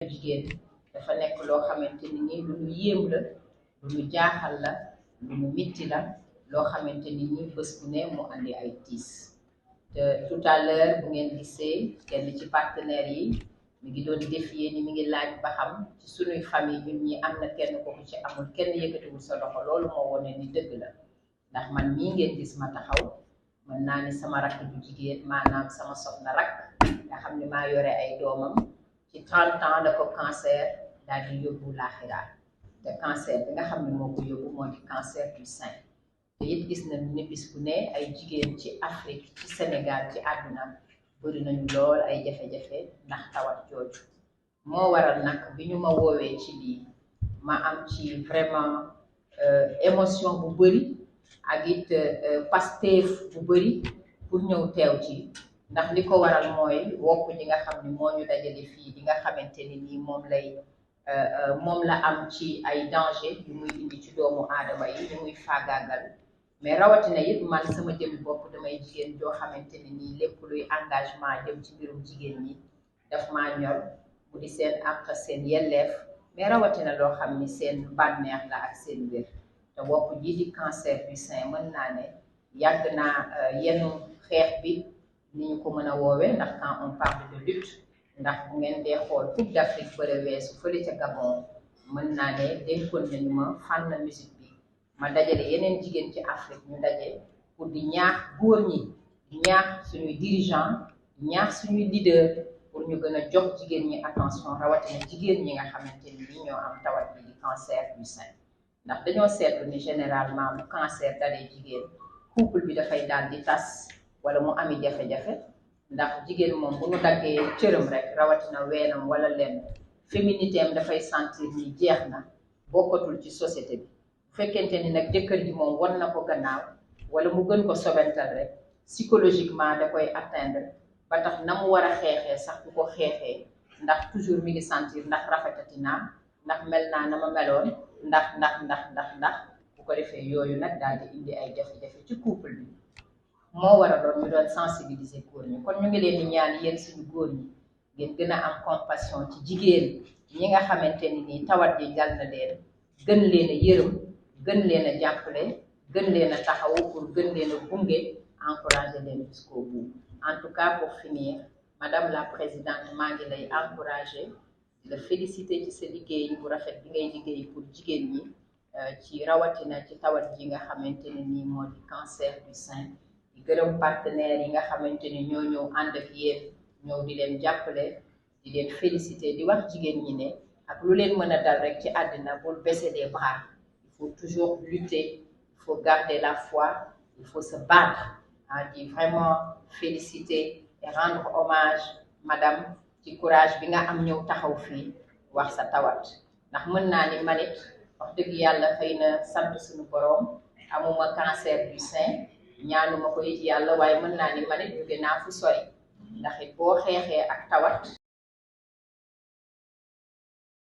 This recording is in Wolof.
jigéen dafa nekk loo xamante ni lu ñu yéem la lu ñu jaaxal la lu ñu mitti la loo xamante ni bés bu ne mu andi ay tiis te tout à l'heure bu ngeen gisee kenn ci partenaires yi mi ngi doon défier ni mi ngi laaj ba xam ci sunuy famille ñun ñi am na kenn ko ci amul kenn yëkkatiwul sa loxo loolu moo wone ni dëgg la ndax man mii ngeen gis ma taxaw mën naa ni sama rakk bu jigéen maanaam sama soxna rakk nga xam ne maa yore ay doomam ci 30 ans la ko cancer daal di yóbbu laaxira te cancer bi nga xam ne moo ko yóbbu moo di cancer du sein te it gis nañu ni bis bu ne ay jigéen ci Afrique ci Sénégal ci àdduna bëri nañu lool ay jafe-jafe ndax tawat jooju moo waral nag bi ñu ma woowee ci lii ma am ci vraiment émotion bu bëri ak it pasteef bu bëri pour ñëw teew ci ndax li ko waral mooy wopp ñi nga xam ne moo ñu dajale fii di nga xamante ni nii moom la am ci ay danger yu muy indi ci doomu aadama yi yu muy faagaagal mais rawatina it man sama jëmmi bopp damay jigéen joo xamante ni nii lépp luy engagement jëm ci mbirum jigéen ñi daf maa ñor mu di seen àq seen yelleef mais rawatina loo xam ni seen bànneex la ak seen wér te wopp jii di cancer du sein mën naa ne yàgg naa yenn xeex bi ni ñu ko mën a woowee ndax quand on parle de lutte ndax bu ngeen dee xool Coupe d'Afrique bëre weesu fële ca Gabon mën naa ne dénkoon nañu ma fànn musique bi ma dajale yeneen jigéen ci Afrique ñu daje pour di ñaax góor ñi di ñaax suñuy dirigeant di ñaax suñuy leader pour ñu gën a jox jigéen ñi attention rawatina jigéen ñi nga xamante ni ñoo am tawat bi di cancer du sein ndax dañoo seetlu ni généralement bu cancer dalee jigéen couple bi dafay daal di tas wala mu ami jafe-jafe ndax jigéen moom bu ñu daggee cëram rek rawatina weenam wala lenn féminité am dafay sentir ni jeex na bokkatul ci société bi bu fekkente ni nag jëkkër ji moom wan na ko gannaaw wala mu gën ko sobental rek psychologiquement da koy atteindre ba tax na mu war a xeexee sax du ko xeexee ndax toujours mi ngi sentir ndax rafetati naa ndax mel naa na ma meloon ndax bu ko defee yooyu nag daal di indi ay jafe-jafe ci couple bi moo waraloon ñu doon sensibiliser góor ñi kon ñu ngi leen di ñaan yéen suñu góor ñi ngeen gën a am compassion ci jigéen ñi nga xamante ni nii tawat ji dal na leen gën leen a yërëm gën leen a jàppale gën leen a taxawu pour gën leen a gunge encourager leen jusqu'au bout en tout cas pour finir madame la présidente maa ngi lay encourager di la féliciter ci sa liggéey bu rafet bi ngay liggéey pour jigéen ñi ci rawatina ci tawat ji nga xamante ne nii moo di cancer du sein di gërëm partenaires yi nga xamante ni ñoo ñëw ànd ak yéen ñëw di leen jàppale di leen féliciter di wax jigéen ñi ne ak lu leen mën a dal rek ci àddina bul baisser les bras il faut toujours lutter il faut garder la foi il faut se battre di vraiment féliciter et rendre hommage madame ci courage bi nga am ñëw taxaw fii wax sa tawat ndax mën naa ni manit wax dëgg yàlla xëy na sant suñu boroom amuma cancer du sein ñaanuma ko it yàlla waaye mën naa ni manit jóge naa fu sori ndax it boo xeexee ak tawat